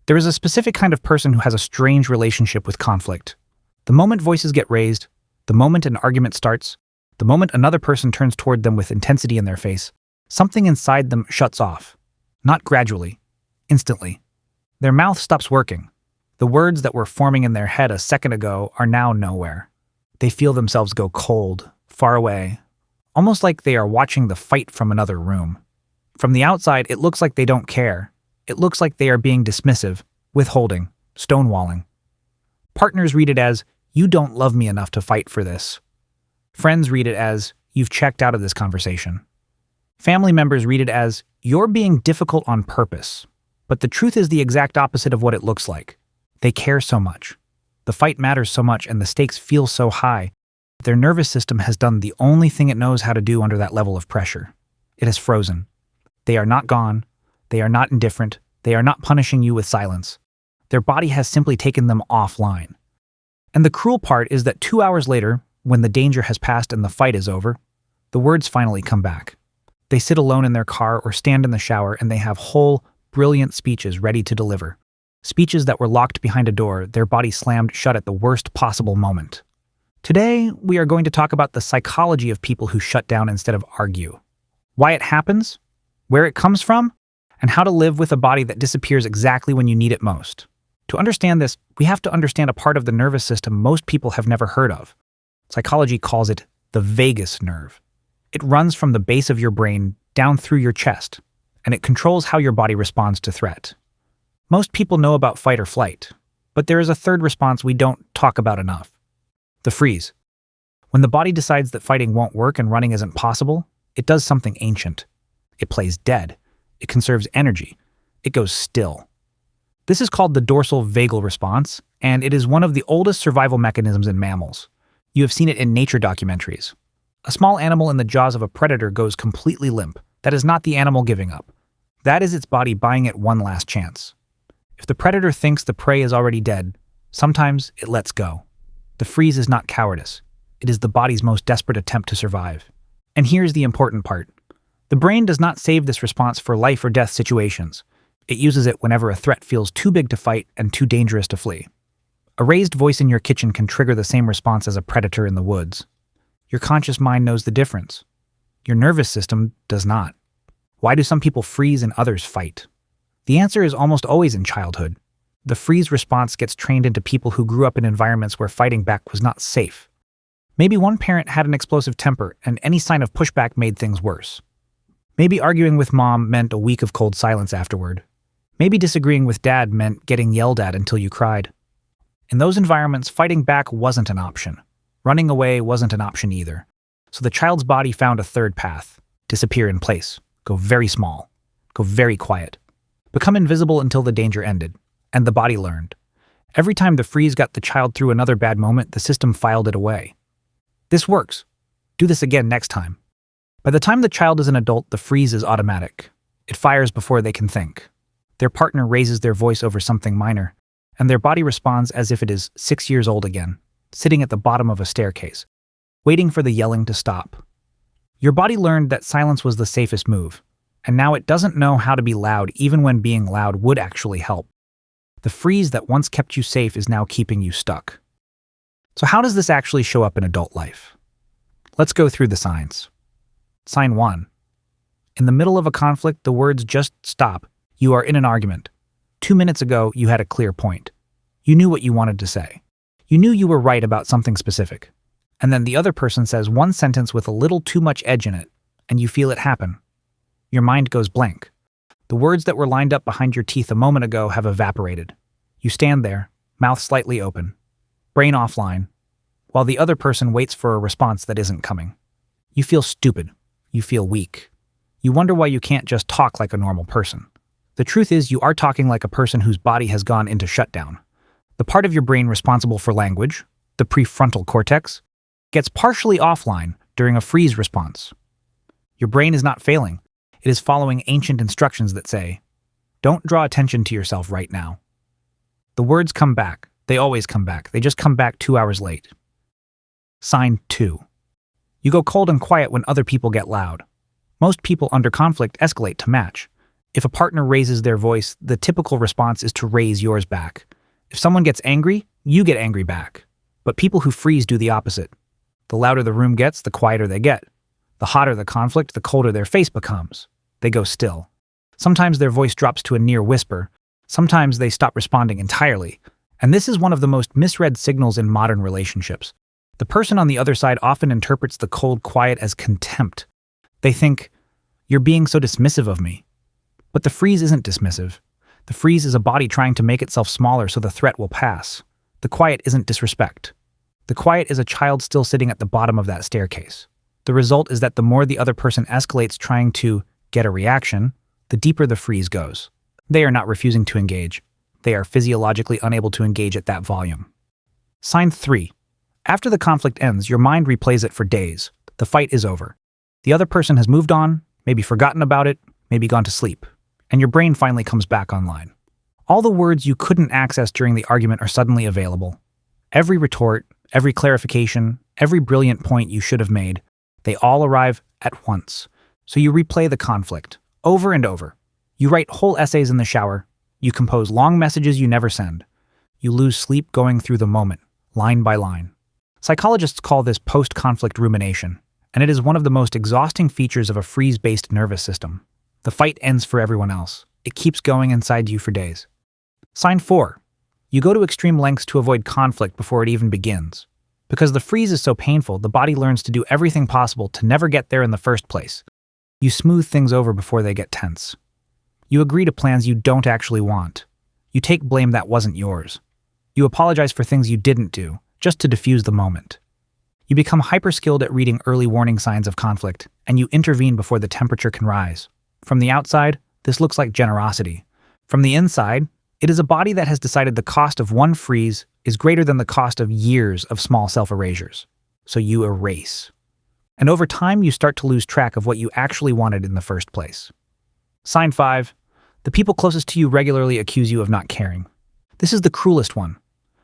There is a specific kind of person who has a strange relationship with conflict. The moment voices get raised, the moment an argument starts, the moment another person turns toward them with intensity in their face, something inside them shuts off. Not gradually, instantly. Their mouth stops working. The words that were forming in their head a second ago are now nowhere. They feel themselves go cold, far away, almost like they are watching the fight from another room. From the outside, it looks like they don't care. It looks like they are being dismissive, withholding, stonewalling. Partners read it as, "You don't love me enough to fight for this." Friends read it as, "You've checked out of this conversation." Family members read it as, "You're being difficult on purpose." But the truth is the exact opposite of what it looks like. They care so much. The fight matters so much and the stakes feel so high. Their nervous system has done the only thing it knows how to do under that level of pressure. It has frozen. They are not gone. They are not indifferent. They are not punishing you with silence. Their body has simply taken them offline. And the cruel part is that 2 hours later, when the danger has passed and the fight is over, the words finally come back. They sit alone in their car or stand in the shower and they have whole, brilliant speeches ready to deliver. Speeches that were locked behind a door, their body slammed shut at the worst possible moment. Today, we are going to talk about the psychology of people who shut down instead of argue. Why it happens, where it comes from, and how to live with a body that disappears exactly when you need it most. To understand this, we have to understand a part of the nervous system most people have never heard of. Psychology calls it the vagus nerve. It runs from the base of your brain down through your chest, and it controls how your body responds to threat. Most people know about fight or flight, but there is a third response we don't talk about enough. The freeze. When the body decides that fighting won't work and running isn't possible, it does something ancient. It plays dead. It conserves energy. It goes still. This is called the dorsal vagal response, and it is one of the oldest survival mechanisms in mammals. You have seen it in nature documentaries. A small animal in the jaws of a predator goes completely limp. That is not the animal giving up. That is its body buying it one last chance. If the predator thinks the prey is already dead, sometimes it lets go. The freeze is not cowardice. It is the body's most desperate attempt to survive. And here's the important part. The brain does not save this response for life or death situations. It uses it whenever a threat feels too big to fight and too dangerous to flee. A raised voice in your kitchen can trigger the same response as a predator in the woods. Your conscious mind knows the difference. Your nervous system does not. Why do some people freeze and others fight? The answer is almost always in childhood. The freeze response gets trained into people who grew up in environments where fighting back was not safe. Maybe one parent had an explosive temper and any sign of pushback made things worse. Maybe arguing with mom meant a week of cold silence afterward. Maybe disagreeing with dad meant getting yelled at until you cried. In those environments, fighting back wasn't an option. Running away wasn't an option either. So the child's body found a third path. Disappear in place. Go very small. Go very quiet. Become invisible until the danger ended. And the body learned. Every time the freeze got the child through another bad moment, the system filed it away. This works. Do this again next time. By the time the child is an adult, the freeze is automatic. It fires before they can think. Their partner raises their voice over something minor, and their body responds as if it is 6 years old again, sitting at the bottom of a staircase, waiting for the yelling to stop. Your body learned that silence was the safest move, and now it doesn't know how to be loud even when being loud would actually help. The freeze that once kept you safe is now keeping you stuck. So how does this actually show up in adult life? Let's go through the signs. Sign 1. In the middle of a conflict, the words just stop. You are in an argument. 2 minutes ago, you had a clear point. You knew what you wanted to say. You knew you were right about something specific. And then the other person says one sentence with a little too much edge in it, and you feel it happen. Your mind goes blank. The words that were lined up behind your teeth a moment ago have evaporated. You stand there, mouth slightly open, brain offline, while the other person waits for a response that isn't coming. You feel stupid. You feel weak. You wonder why you can't just talk like a normal person. The truth is you are talking like a person whose body has gone into shutdown. The part of your brain responsible for language, the prefrontal cortex, gets partially offline during a freeze response. Your brain is not failing. It is following ancient instructions that say, don't draw attention to yourself right now. The words come back. They always come back. They just come back 2 hours late. Sign 2. You go cold and quiet when other people get loud. Most people under conflict escalate to match. If a partner raises their voice, the typical response is to raise yours back. If someone gets angry, you get angry back. But people who freeze do the opposite. The louder the room gets, the quieter they get. The hotter the conflict, the colder their face becomes. They go still. Sometimes their voice drops to a near whisper. Sometimes they stop responding entirely. And this is one of the most misread signals in modern relationships. The person on the other side often interprets the cold quiet as contempt. They think, "You're being so dismissive of me." But the freeze isn't dismissive. The freeze is a body trying to make itself smaller so the threat will pass. The quiet isn't disrespect. The quiet is a child still sitting at the bottom of that staircase. The result is that the more the other person escalates trying to get a reaction, the deeper the freeze goes. They are not refusing to engage. They are physiologically unable to engage at that volume. Sign 3. After the conflict ends, your mind replays it for days. The fight is over. The other person has moved on, maybe forgotten about it, maybe gone to sleep, and your brain finally comes back online. All the words you couldn't access during the argument are suddenly available. Every retort, every clarification, every brilliant point you should have made, they all arrive at once. So you replay the conflict, over and over. You write whole essays in the shower. You compose long messages you never send. You lose sleep going through the moment, line by line. Psychologists call this post-conflict rumination, and it is one of the most exhausting features of a freeze-based nervous system. The fight ends for everyone else. It keeps going inside you for days. Sign 4. You go to extreme lengths to avoid conflict before it even begins. Because the freeze is so painful, the body learns to do everything possible to never get there in the first place. You smooth things over before they get tense. You agree to plans you don't actually want. You take blame that wasn't yours. You apologize for things you didn't do, just to diffuse the moment. You become hyper-skilled at reading early warning signs of conflict, and you intervene before the temperature can rise. From the outside, this looks like generosity. From the inside, it is a body that has decided the cost of one freeze is greater than the cost of years of small self-erasures. So you erase. And over time, you start to lose track of what you actually wanted in the first place. Sign 5. The people closest to you regularly accuse you of not caring. This is the cruelest one,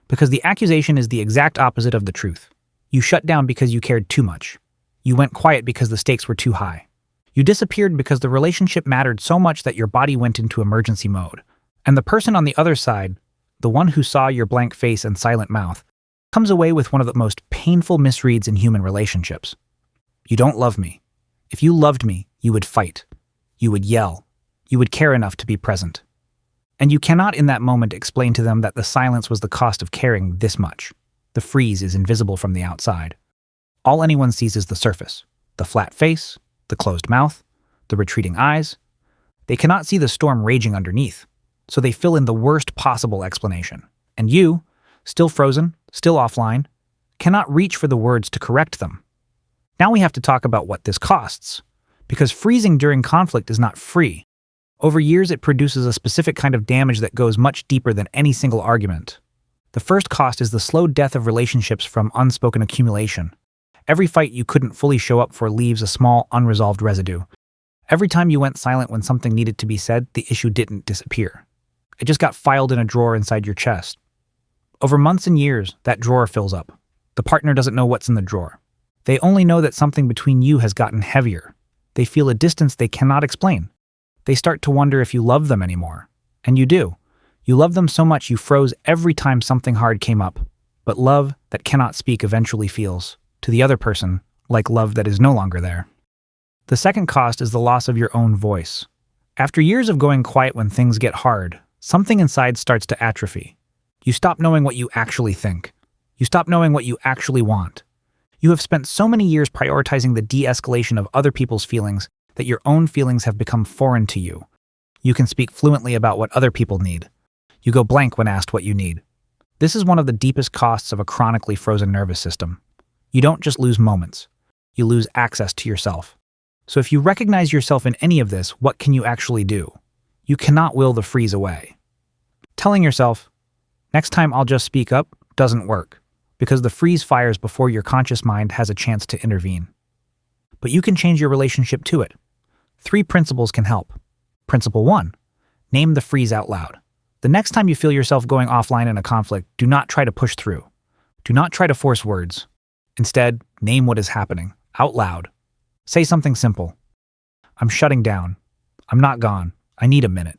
because the accusation is the exact opposite of the truth. You shut down because you cared too much. You went quiet because the stakes were too high. You disappeared because the relationship mattered so much that your body went into emergency mode. And the person on the other side, the one who saw your blank face and silent mouth, comes away with one of the most painful misreads in human relationships. You don't love me. If you loved me, you would fight. You would yell. You would care enough to be present. And you cannot in that moment explain to them that the silence was the cost of caring this much. The freeze is invisible from the outside. All anyone sees is the surface, the flat face, the closed mouth, the retreating eyes. They cannot see the storm raging underneath, so they fill in the worst possible explanation. And you, still frozen, still offline, cannot reach for the words to correct them. Now we have to talk about what this costs, because freezing during conflict is not free. Over years, it produces a specific kind of damage that goes much deeper than any single argument. The first cost is the slow death of relationships from unspoken accumulation. Every fight you couldn't fully show up for leaves a small, unresolved residue. Every time you went silent when something needed to be said, the issue didn't disappear. It just got filed in a drawer inside your chest. Over months and years, that drawer fills up. The partner doesn't know what's in the drawer. They only know that something between you has gotten heavier. They feel a distance they cannot explain. They start to wonder if you love them anymore. And you do. You love them so much you froze every time something hard came up. But love that cannot speak eventually feels, to the other person, like love that is no longer there. The second cost is the loss of your own voice. After years of going quiet when things get hard, something inside starts to atrophy. You stop knowing what you actually think. You stop knowing what you actually want. You have spent so many years prioritizing the de-escalation of other people's feelings that your own feelings have become foreign to you. You can speak fluently about what other people need. You go blank when asked what you need. This is one of the deepest costs of a chronically frozen nervous system. You don't just lose moments. You lose access to yourself. So if you recognize yourself in any of this, what can you actually do? You cannot will the freeze away. Telling yourself, "Next time I'll just speak up," doesn't work, because the freeze fires before your conscious mind has a chance to intervene. But you can change your relationship to it. 3 principles can help. Principle 1. Name the freeze out loud. The next time you feel yourself going offline in a conflict, do not try to push through. Do not try to force words. Instead, name what is happening, out loud. Say something simple. "I'm shutting down. I'm not gone. I need a minute.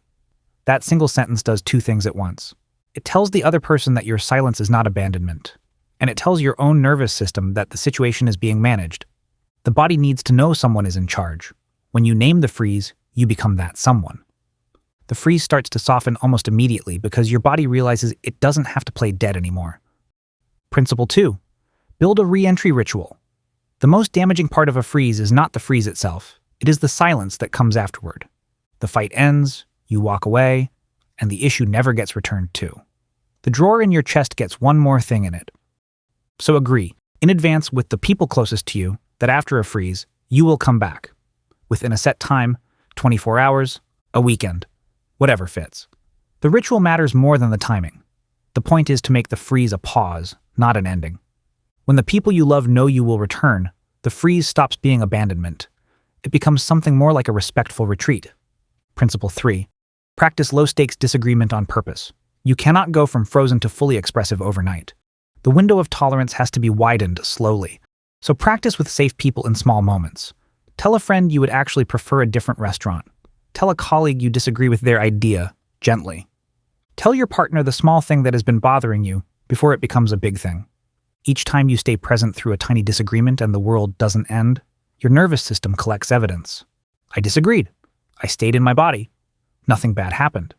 That single sentence does two things at once. It tells the other person that your silence is not abandonment, and it tells your own nervous system that the situation is being managed. The body needs to know someone is in charge. When you name the freeze, you become that someone. The freeze starts to soften almost immediately because your body realizes it doesn't have to play dead anymore. Principle 2. Build a re-entry ritual. The most damaging part of a freeze is not the freeze itself. It is the silence that comes afterward. The fight ends, you walk away, and the issue never gets returned to. The drawer in your chest gets one more thing in it. So agree, in advance with the people closest to you, that after a freeze, you will come back. Within a set time, 24 hours, a weekend, whatever fits. The ritual matters more than the timing. The point is to make the freeze a pause, not an ending. When the people you love know you will return, the freeze stops being abandonment. It becomes something more like a respectful retreat. Principle 3. Practice low-stakes disagreement on purpose. You cannot go from frozen to fully expressive overnight. The window of tolerance has to be widened slowly. So practice with safe people in small moments. Tell a friend you would actually prefer a different restaurant. Tell a colleague you disagree with their idea, gently. Tell your partner the small thing that has been bothering you before it becomes a big thing. Each time you stay present through a tiny disagreement and the world doesn't end, your nervous system collects evidence. I disagreed. I stayed in my body. Nothing bad happened.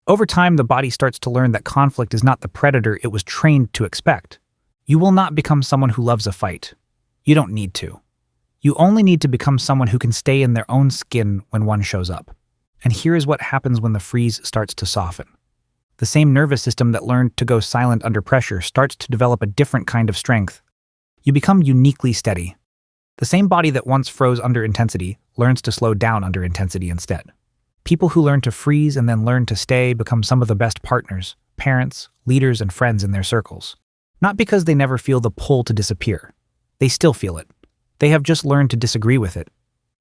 Over time, the body starts to learn that conflict is not the predator it was trained to expect. You will not become someone who loves a fight. You don't need to. You only need to become someone who can stay in their own skin when one shows up. And here is what happens when the freeze starts to soften. The same nervous system that learned to go silent under pressure starts to develop a different kind of strength. You become uniquely steady. The same body that once froze under intensity learns to slow down under intensity instead. People who learn to freeze and then learn to stay become some of the best partners, parents, leaders, and friends in their circles. Not because they never feel the pull to disappear. They still feel it. They have just learned to disagree with it.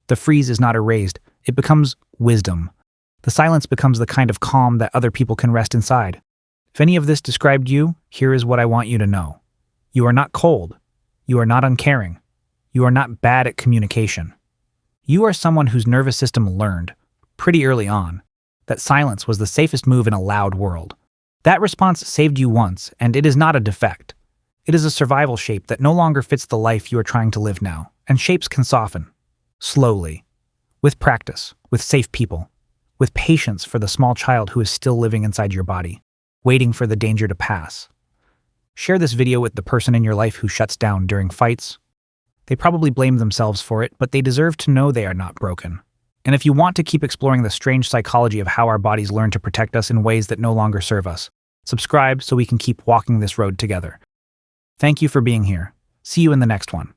The freeze is not erased. It becomes wisdom. The silence becomes the kind of calm that other people can rest inside. If any of this described you, here is what I want you to know. You are not cold. You are not uncaring. You are not bad at communication. You are someone whose nervous system learned, pretty early on, that silence was the safest move in a loud world. That response saved you once, and it is not a defect. It is a survival shape that no longer fits the life you are trying to live now, and shapes can soften. Slowly. With practice, with safe people, with patience for the small child who is still living inside your body, waiting for the danger to pass. Share this video with the person in your life who shuts down during fights. They probably blame themselves for it, but they deserve to know they are not broken. And if you want to keep exploring the strange psychology of how our bodies learn to protect us in ways that no longer serve us, subscribe so we can keep walking this road together. Thank you for being here. See you in the next one.